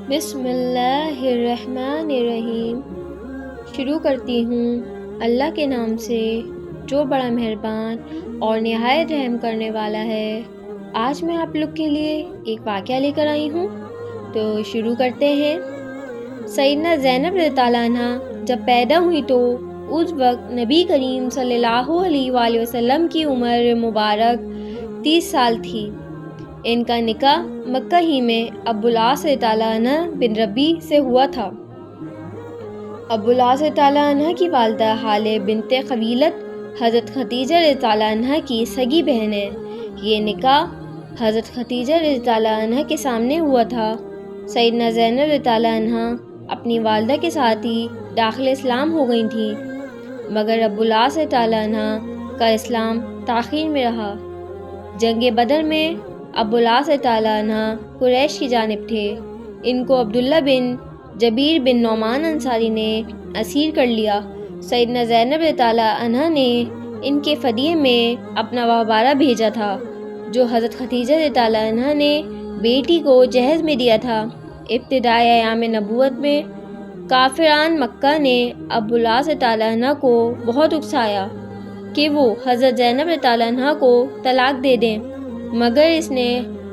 بسم اللہ الرحمن الرحیم۔ شروع کرتی ہوں اللہ کے نام سے جو بڑا مہربان اور نہایت رحم کرنے والا ہے۔ آج میں آپ لوگ کے لیے ایک واقعہ لے کر آئی ہوں، تو شروع کرتے ہیں۔ سیدنا زینب رضی اللہ عنہ جب پیدا ہوئی تو اس وقت نبی کریم صلی اللہ علیہ وآلہ وسلم کی عمر مبارک 30 سال تھی۔ ان کا نکاح مکہ ہی میں ابو العاص رضی اللہ عنہ بن ربیع سے ہوا تھا۔ ابو العاص رضی اللہ عنہ کی والدہ حالہ بنت خویلد حضرت ختیجہ رضی اللہ عنہ کی سگی بہن ہے۔ یہ نکاح حضرت ختیجہ رضی اللہ عنہ کے سامنے ہوا تھا۔ سیدنا زینب رضی اللہ عنہ اپنی والدہ کے ساتھ ہی داخل اسلام ہو گئی تھیں، مگر ابو العاص رضی اللہ عنہ کا اسلام تاخیر میں رہا۔ جنگ بدر میں ابو العاص رضی اللہ عنہ قریش کی جانب تھے۔ ان کو عبداللہ بن جبیر بن نعمان انصاری نے اسیر کر لیا۔ سیدنا زینب رضی اللہ عنہ نے ان کے فدیے میں اپنا وہبارہ بھیجا تھا، جو حضرت ختیجہ رضی اللہ عنہ نے بیٹی کو جہیز میں دیا تھا۔ ابتدائی ایام نبوت میں کافران مکہ نے ابو العاص رضی اللہ عنہ کو بہت اکسایا کہ وہ حضرت زینب رضی اللہ عنہ کو طلاق دے دیں، مگر اس نے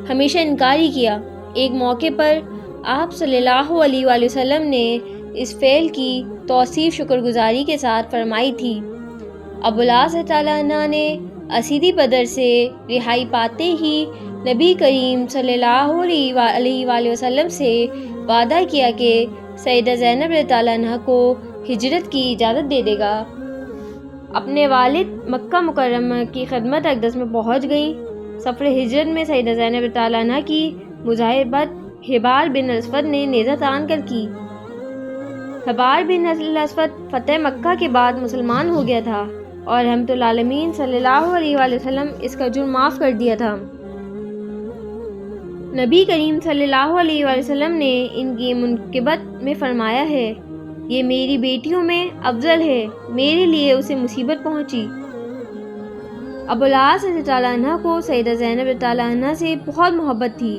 ہمیشہ انکار ہی کیا۔ ایک موقع پر آپ صلی اللہ علیہ وآلہ وسلم نے اس فعل کی توصیف شکر گزاری کے ساتھ فرمائی تھی۔ ابو العاص رضی اللہ عنہ نے اسیری بدر سے رہائی پاتے ہی نبی کریم صلی اللہ علیہ وآلہ وسلم سے وعدہ کیا کہ سیدہ زینب رضی اللہ عنہ کو ہجرت کی اجازت دے دے گا۔ اپنے والد مکہ مکرمہ کی خدمت اقدس میں پہنچ گئیں۔ سفر ہجرت میں سیدہ زینب رضی اللہ عنہ کی مصاحبت حبار بن الاسود نے نیزہ تان کر کی۔ حبار بن الاسود فتح مکہ کے بعد مسلمان ہو گیا تھا اور رحمت العالمین صلی اللہ علیہ وآلہ وسلم اس کا جرم معاف کر دیا تھا۔ نبی کریم صلی اللہ علیہ وآلہ وسلم نے ان کی منقبت میں فرمایا ہے، یہ میری بیٹیوں میں افضل ہے، میرے لیے اسے مصیبت پہنچی۔ ابو العاص رضی اللہ عنہ کو سیدہ زینب رضی اللہ عنہ سے بہت محبت تھی۔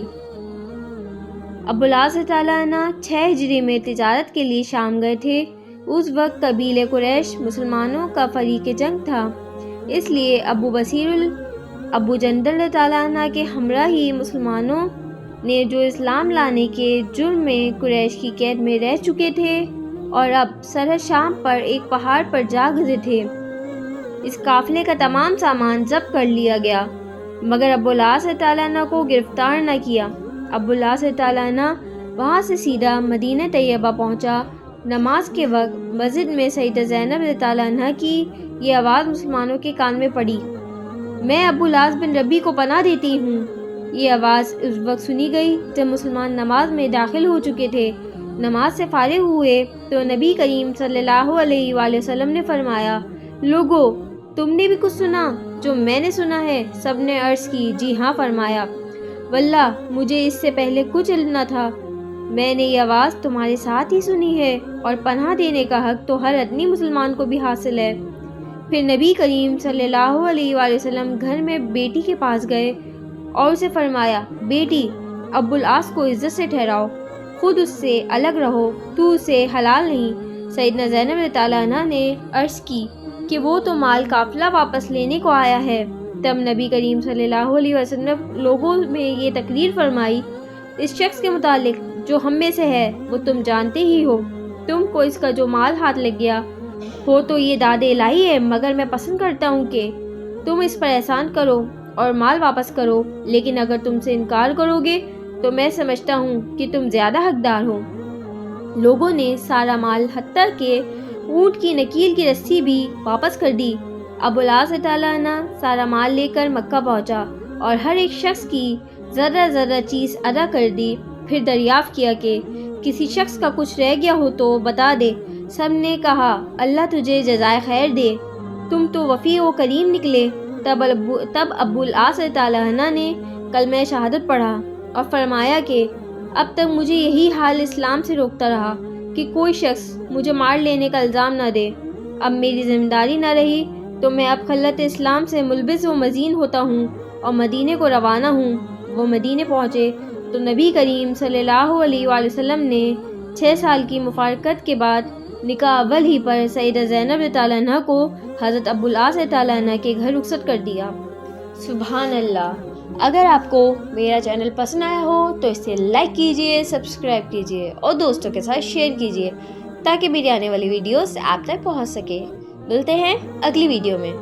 ابو العاص رضی اللہ عنہ 6 ہجری میں تجارت کے لیے شام گئے تھے۔ اس وقت قبیلہ قریش مسلمانوں کا فریق جنگ تھا، اس لیے ابو جندل رضی اللہ عنہ کے ہمراہ ہی مسلمانوں نے، جو اسلام لانے کے جرم میں قریش کی قید میں رہ چکے تھے اور اب سرحد شام پر ایک پہاڑ پر جا گزرے تھے، اس قافلے کا تمام سامان ضبط کر لیا گیا، مگر ابو العاص رضی اللہ عنہ کو گرفتار نہ کیا۔ ابو العاص رضی اللہ عنہ وہاں سے سیدھا مدینہ طیبہ پہنچا۔ نماز کے وقت مسجد میں سیدہ زینب رضی اللہ عنہ کی یہ آواز مسلمانوں کے کان میں پڑی، میں ابو العاص بن ربیع کو پناہ دیتی ہوں۔ یہ آواز اس وقت سنی گئی جب مسلمان نماز میں داخل ہو چکے تھے۔ نماز سے فارغ ہوئے تو نبی کریم صلی اللہ علیہ وآلہ وسلم نے فرمایا، لوگو تم نے بھی کچھ سنا جو میں نے سنا ہے؟ سب نے عرض کی، جی ہاں۔ فرمایا، واللہ مجھے اس سے پہلے کچھ علم نہ تھا، میں نے یہ آواز تمہارے ساتھ ہی سنی ہے، اور پناہ دینے کا حق تو ہر ادنی مسلمان کو بھی حاصل ہے۔ پھر نبی کریم صلی اللہ علیہ وآلہ وسلم گھر میں بیٹی کے پاس گئے اور اسے فرمایا، بیٹی ابو العاص کو عزت سے ٹھہراؤ، خود اس سے الگ رہو، تو اسے حلال نہیں۔ سیدنا زینب رضی اللہ عنہ نے عرض کی کہ وہ تو مال قافلہ واپس لینے کو آیا ہے۔ تب نبی کریم صلی اللہ علیہ وسلم لوگوں میں یہ تقریر فرمائی، اس شخص کے متعلق جو ہم میں سے ہے وہ تم جانتے ہی ہو، تم کو اس کا جو مال ہاتھ لگ گیا ہو تو یہ داد الہی ہے، مگر میں پسند کرتا ہوں کہ تم اس پر احسان کرو اور مال واپس کرو، لیکن اگر تم سے انکار کرو گے تو میں سمجھتا ہوں کہ تم زیادہ حقدار ہو۔ لوگوں نے سارا مال حتیٰ کہ اونٹ کی نکیل کی رسی بھی واپس کر دی۔ ابو العاص رضی اللہ عنہ سارا مال لے کر مکہ پہنچا اور ہر ایک شخص کی ذرہ ذرہ چیز ادا کر دی۔ پھر دریافت کیا کہ کسی شخص کا کچھ رہ گیا ہو تو بتا دے۔ سب نے کہا، اللہ تجھے جزائے خیر دے، تم تو وفی و کریم نکلے۔ تب ابو العاص رضی اللہ عنہ نے کلمہ شہادت پڑھا اور فرمایا کہ اب تک مجھے یہی حال اسلام سے روکتا رہا کہ کوئی شخص مجھے مار لینے کا الزام نہ دے۔ اب میری ذمہ داری نہ رہی تو میں اب خلت اسلام سے ملبس و مزین ہوتا ہوں اور مدینے کو روانہ ہوں۔ وہ مدینے پہنچے تو نبی کریم صلی اللہ علیہ وآلہ وسلم نے 6 سال کی مفارقت کے بعد نکاح اول ہی پر سیدہ زینب رضی اللہ عنہ کو حضرت ابو العاص رضی اللہ عنہ کے گھر رخصت کر دیا۔ سبحان اللہ۔ اگر آپ کو میرا چینل پسند آیا ہو تو اسے لائک کیجئے، سبسکرائب کیجئے اور دوستوں کے ساتھ شیئر کیجئے تاکہ میری آنے والی ویڈیوز آپ تک پہنچ سکے۔ ملتے ہیں اگلی ویڈیو میں۔